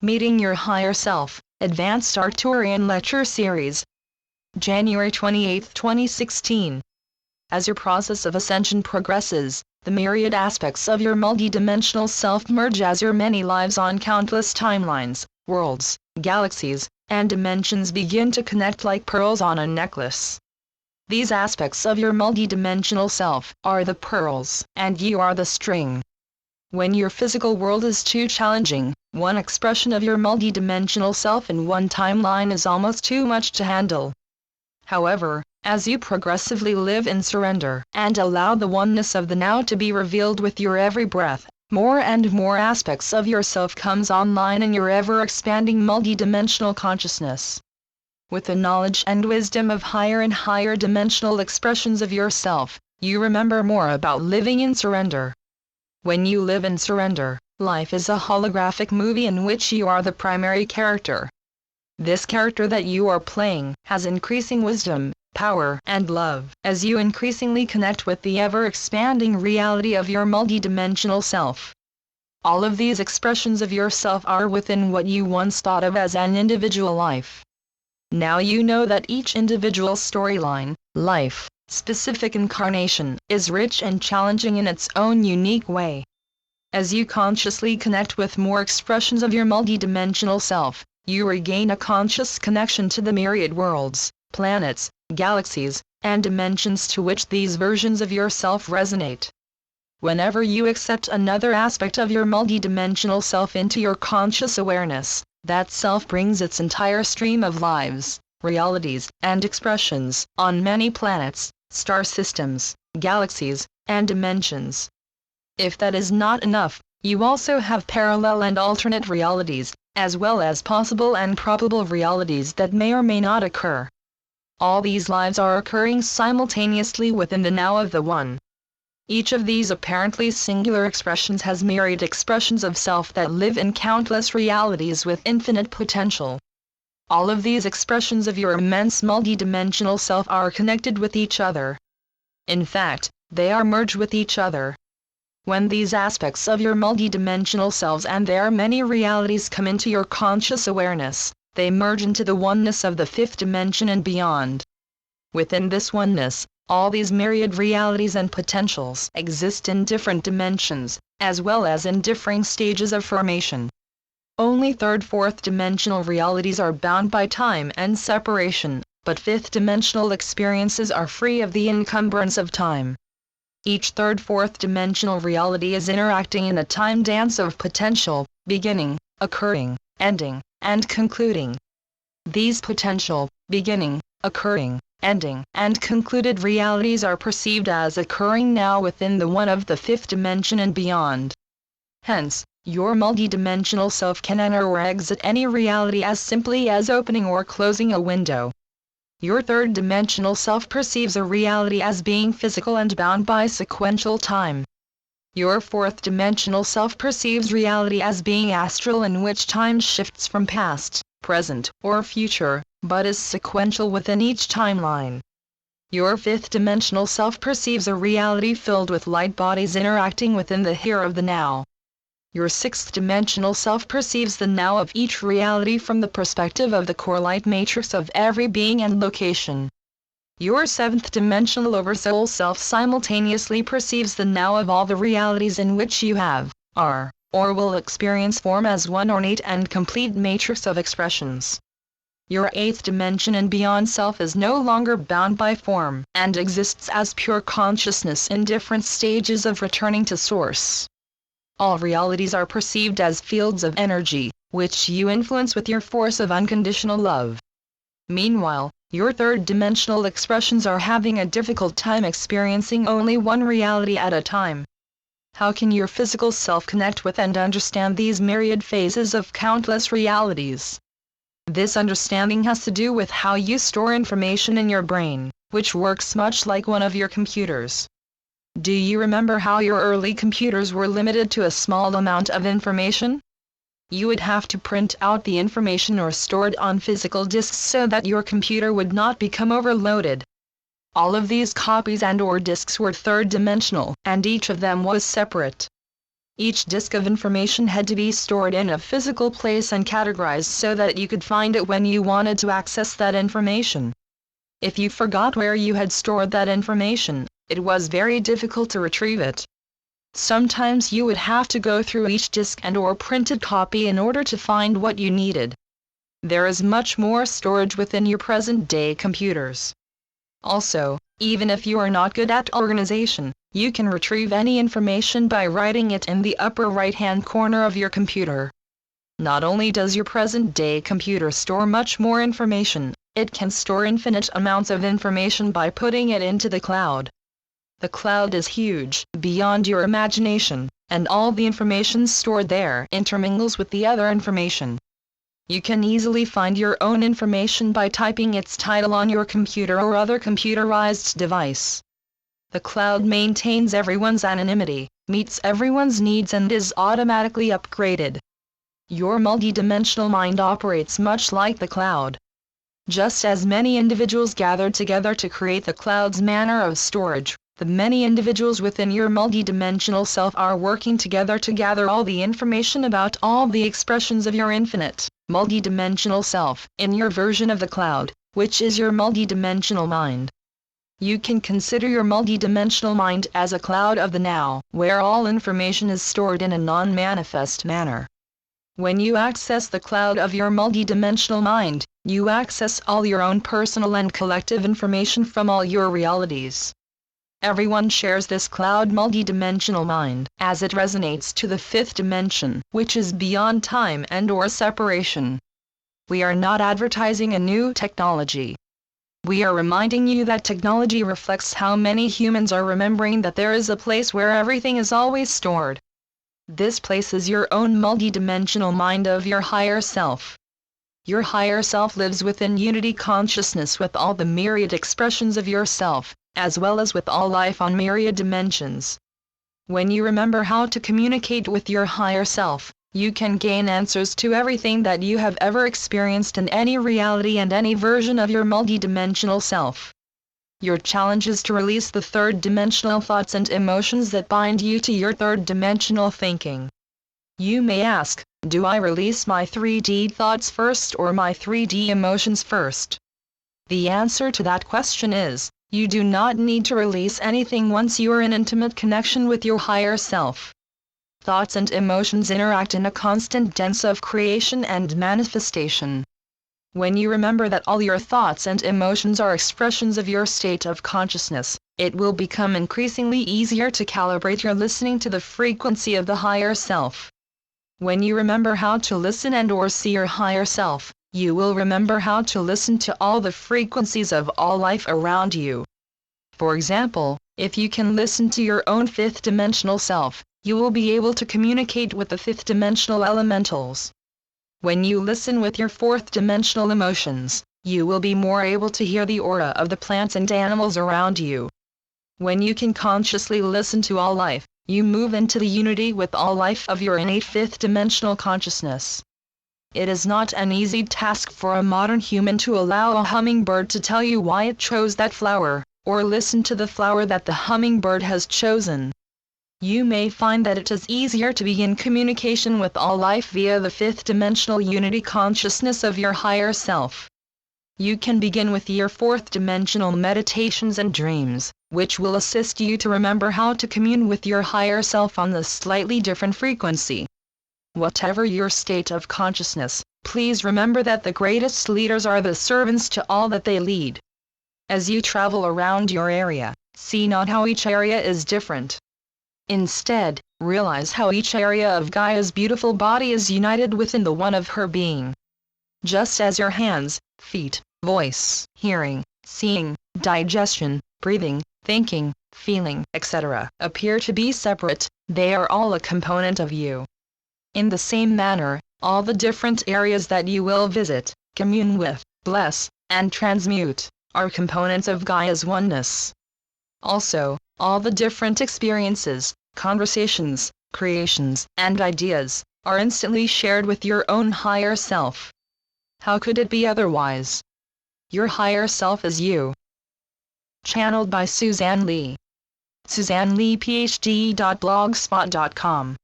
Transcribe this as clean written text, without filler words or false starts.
Meeting Your Higher Self, Advanced Arcturian Lecture Series. January 28, 2016. As your process of ascension progresses, the myriad aspects of your multidimensional self merge as your many lives on countless timelines, worlds, galaxies, and dimensions begin to connect like pearls on a necklace. These aspects of your multidimensional self are the pearls, and you are the string. When your physical world is too challenging, one expression of your multidimensional self in one timeline is almost too much to handle. However, as you progressively live in surrender and allow the oneness of the now to be revealed with your every breath, more and more aspects of yourself comes online in your ever-expanding multidimensional consciousness. With the knowledge and wisdom of higher and higher dimensional expressions of yourself, you remember more about living in surrender. When you live in surrender, life is a holographic movie in which you are the primary character. This character that you are playing has increasing wisdom, power, and love as you increasingly connect with the ever-expanding reality of your multidimensional self. All of these expressions of yourself are within what you once thought of as an individual life. Now you know that each individual storyline, life, specific incarnation, is rich and challenging in its own unique way. As you consciously connect with more expressions of your multidimensional self, you regain a conscious connection to the myriad worlds, planets, galaxies, and dimensions to which these versions of yourself resonate. Whenever you accept another aspect of your multidimensional self into your conscious awareness, that self brings its entire stream of lives, realities, and expressions on many planets, star systems, galaxies, and dimensions. If that is not enough, you also have parallel and alternate realities, as well as possible and probable realities that may or may not occur. All these lives are occurring simultaneously within the now of the One. Each of these apparently singular expressions has myriad expressions of self that live in countless realities with infinite potential. All of these expressions of your immense multidimensional self are connected with each other. In fact, they are merged with each other. When these aspects of your multidimensional selves and their many realities come into your conscious awareness, they merge into the oneness of the fifth dimension and beyond. Within this oneness, all these myriad realities and potentials exist in different dimensions, as well as in differing stages of formation. Only third, fourth dimensional realities are bound by time and separation, but fifth dimensional experiences are free of the encumbrance of time. Each third, fourth dimensional reality is interacting in a time dance of potential, beginning, occurring, ending, and concluding. These potential, beginning, occurring, ending, and concluded realities are perceived as occurring now within the one of the fifth dimension and beyond. Hence, your multidimensional self can enter or exit any reality as simply as opening or closing a window. Your third dimensional self perceives a reality as being physical and bound by sequential time. Your fourth dimensional self perceives reality as being astral, in which time shifts from past, present, or future, but is sequential within each timeline. Your fifth dimensional self perceives a reality filled with light bodies interacting within the here of the now. Your sixth dimensional self perceives the now of each reality from the perspective of the core light matrix of every being and location. Your seventh dimensional oversoul self simultaneously perceives the now of all the realities in which you have, are, or will experience form as one ornate and complete matrix of expressions. Your eighth dimension and beyond self is no longer bound by form and exists as pure consciousness in different stages of returning to source. All realities are perceived as fields of energy, which you influence with your force of unconditional love. Meanwhile, your third dimensional expressions are having a difficult time experiencing only one reality at a time. How can your physical self connect with and understand these myriad phases of countless realities? This understanding has to do with how you store information in your brain, which works much like one of your computers. Do you remember how your early computers were limited to a small amount of information? You would have to print out the information or store it on physical disks so that your computer would not become overloaded. All of these copies and/or disks were third dimensional, and each of them was separate. Each disk of information had to be stored in a physical place and categorized so that you could find it when you wanted to access that information. If you forgot where you had stored that information, it was very difficult to retrieve it. Sometimes you would have to go through each disk and/or printed copy in order to find what you needed. There is much more storage within your present-day computers. Also, even if you are not good at organization, you can retrieve any information by writing it in the upper right-hand corner of your computer. Not only does your present-day computer store much more information, it can store infinite amounts of information by putting it into the cloud. The cloud is huge, beyond your imagination, and all the information stored there intermingles with the other information. You can easily find your own information by typing its title on your computer or other computerized device. The cloud maintains everyone's anonymity, meets everyone's needs, and is automatically upgraded. Your multidimensional mind operates much like the cloud. Just as many individuals gathered together to create the cloud's manner of storage, the many individuals within your multidimensional self are working together to gather all the information about all the expressions of your infinite, multidimensional self in your version of the cloud, which is your multidimensional mind. You can consider your multidimensional mind as a cloud of the now, where all information is stored in a non-manifest manner. When you access the cloud of your multidimensional mind, you access all your own personal and collective information from all your realities. Everyone shares this cloud multidimensional mind, as it resonates to the fifth dimension, which is beyond time and/or separation. We are not advertising a new technology. We are reminding you that technology reflects how many humans are remembering that there is a place where everything is always stored. This place is your own multidimensional mind of your higher self. Your higher self lives within unity consciousness with all the myriad expressions of yourself, as well as with all life on myriad dimensions. When you remember how to communicate with your higher self, you can gain answers to everything that you have ever experienced in any reality and any version of your multidimensional self. Your challenge is to release the third-dimensional thoughts and emotions that bind you to your third-dimensional thinking. You may ask, do I release my 3D thoughts first or my 3D emotions first? The answer to that question is, you do not need to release anything once you are in intimate connection with your higher self. Thoughts and emotions interact in a constant dance of creation and manifestation. When you remember that all your thoughts and emotions are expressions of your state of consciousness, it will become increasingly easier to calibrate your listening to the frequency of the higher self. When you remember how to listen and/or see your higher self, you will remember how to listen to all the frequencies of all life around you. For example, if you can listen to your own fifth-dimensional self, you will be able to communicate with the fifth-dimensional elementals. When you listen with your fourth-dimensional emotions, you will be more able to hear the aura of the plants and animals around you. When you can consciously listen to all life, you move into the unity with all life of your innate fifth-dimensional consciousness. It is not an easy task for a modern human to allow a hummingbird to tell you why it chose that flower, or listen to the flower that the hummingbird has chosen. You may find that it is easier to be in communication with all life via the fifth-dimensional unity consciousness of your higher self. You can begin with your fourth-dimensional meditations and dreams, which will assist you to remember how to commune with your higher self on the slightly different frequency. Whatever your state of consciousness, please remember that the greatest leaders are the servants to all that they lead. As you travel around your area, see not how each area is different. Instead, realize how each area of Gaia's beautiful body is united within the one of her being. Just as your hands, feet, voice, hearing, seeing, digestion, breathing, thinking, feeling, etc. appear to be separate, they are all a component of you. In the same manner, all the different areas that you will visit, commune with, bless, and transmute, are components of Gaia's oneness. Also, all the different experiences, conversations, creations, and ideas, are instantly shared with your own higher self. How could it be otherwise? Your higher self is you. Channeled by Suzanne Lee. SuzanneLeePhD.blogspot.com